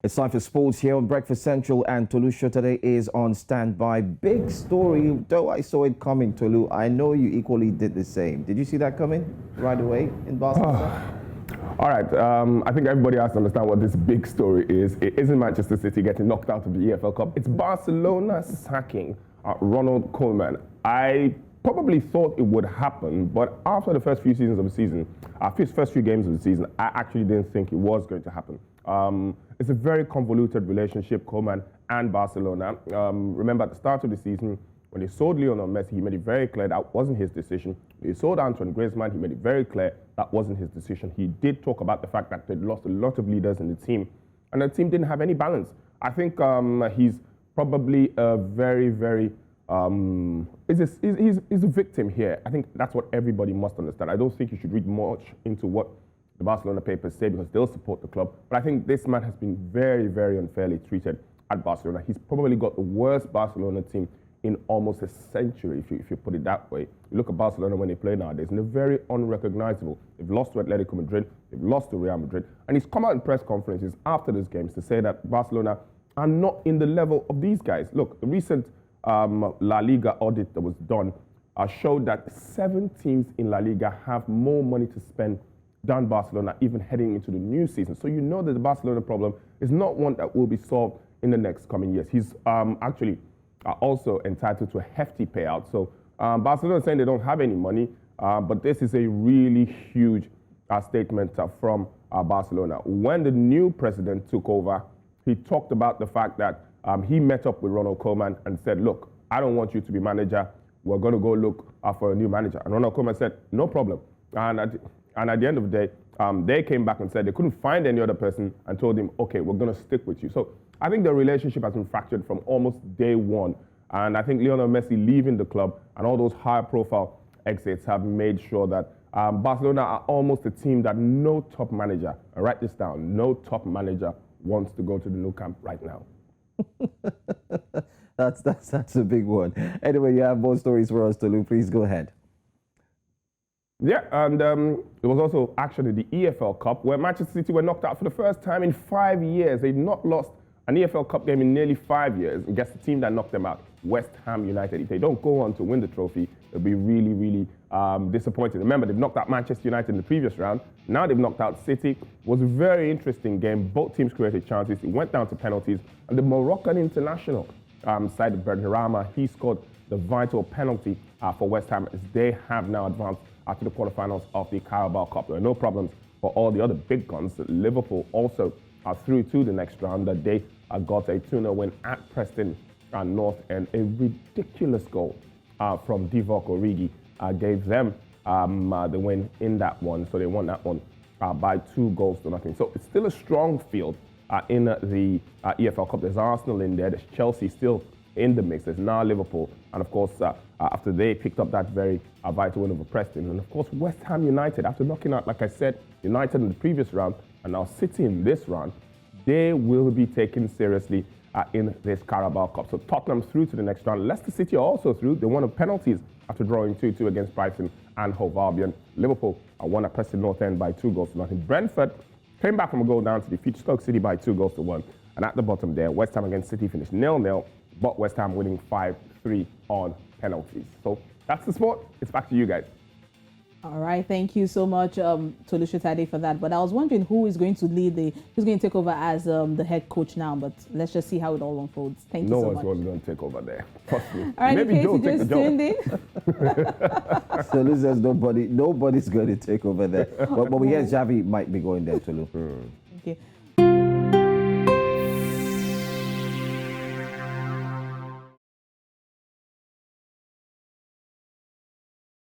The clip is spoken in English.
It's time for sports here on Breakfast Central, and Tolu Shotade is on standby. Big story, though I saw it coming, Tolu. I know you equally did the same. Did you see that coming right away in Barcelona? All right, I think everybody has to understand what this big story is. It isn't Manchester City getting knocked out of the EFL Cup. It's Barcelona sacking Ronald Koeman. I probably thought it would happen, but after the first few games of the season, I actually didn't think it was going to happen. It's a very convoluted relationship, Koeman and Barcelona. Remember, at the start of the season, when he sold Lionel Messi, he made it very clear that wasn't his decision. When he sold Antoine Griezmann, he made it very clear that wasn't his decision. He did talk about the fact that they'd lost a lot of leaders in the team, and the team didn't have any balance. I think he's probably a very he's a victim here. I think that's what everybody must understand. I don't think you should read much into what the Barcelona papers say because they'll support the club. But I think this man has been very unfairly treated at Barcelona. He's probably got the worst Barcelona team in almost a century, if you put it that way. You look at Barcelona when they play nowadays, and they're very unrecognizable. They've lost to Atletico Madrid, they've lost to Real Madrid, and he's come out in press conferences after these games to say that Barcelona are not in the level of these guys. Look, the recent La Liga audit that was done showed that 7 teams in La Liga have more money to spend than Barcelona, even heading into the new season. So you know that the Barcelona problem is not one that will be solved in the next coming years. He's actually also entitled to a hefty payout. So Barcelona is saying they don't have any money, but this is a really huge statement from Barcelona. When the new president took over, he talked about the fact that he met up with Ronald Koeman and said, look, I don't want you to be manager. We're going to go look for a new manager. And Ronald Koeman said, no problem. And at the end of the day, they came back and said they couldn't find any other person and told him, okay, we're going to stick with you. So I think the relationship has been fractured from almost day one. And I think Lionel Messi leaving the club and all those high-profile exits have made sure that Barcelona are almost a team that no top manager, write this down, no top manager wants to go to the Nou Camp right now. That's a big one. Anyway, you have more stories for us, Tolu. Please go ahead. Yeah, and there was also action in the EFL Cup where Manchester City were knocked out for the first time in 5 years. They'd not lost an EFL Cup game in nearly 5 years. And guess the team that knocked them out, West Ham United. If they don't go on to win the trophy, they'll be really disappointed. Remember, they've knocked out Manchester United in the previous round. Now they've knocked out City. It was a very interesting game. Both teams created chances. It went down to penalties. And the Moroccan international side of Benrahma, he scored the vital penalty for West Ham as they have now advanced to the quarterfinals of the Carabao Cup. There are no problems for all the other big guns. Liverpool also are through to the next round. They got a 2-0 win at Preston North, and a ridiculous goal from Divock Origi gave them the win in that one. So they won that one by 2-0. So it's still a strong field in the EFL Cup. There's Arsenal in there. There's Chelsea still in the mix. There's now Liverpool. And of course, after they picked up that very vital win over Preston. And of course, West Ham United, after knocking out, like I said, United in the previous round and now City in this round, they will be taken seriously in this Carabao Cup. So Tottenham through to the next round. Leicester City are also through. They won on penalties after drawing 2-2 against Brighton and Hove Albion. Liverpool won at Preston North End by 2-0. Brentford came back from a goal down to defeat Stoke City by 2-1. And at the bottom there, West Ham against City finished 0-0, but West Ham winning 5-3 on penalties. So that's the sport. It's back to you guys. All right, thank you so much, Tolu Shotade, for that. But I was wondering who is going to who's going to take over as the head coach now. But let's just see how it all unfolds. Thank you so much. No one's going to take over there. Trust me. All right, maybe Joe take the job. Tolu says nobody's going to take over there. But we hear Xavi might be going there, Tolu. Okay.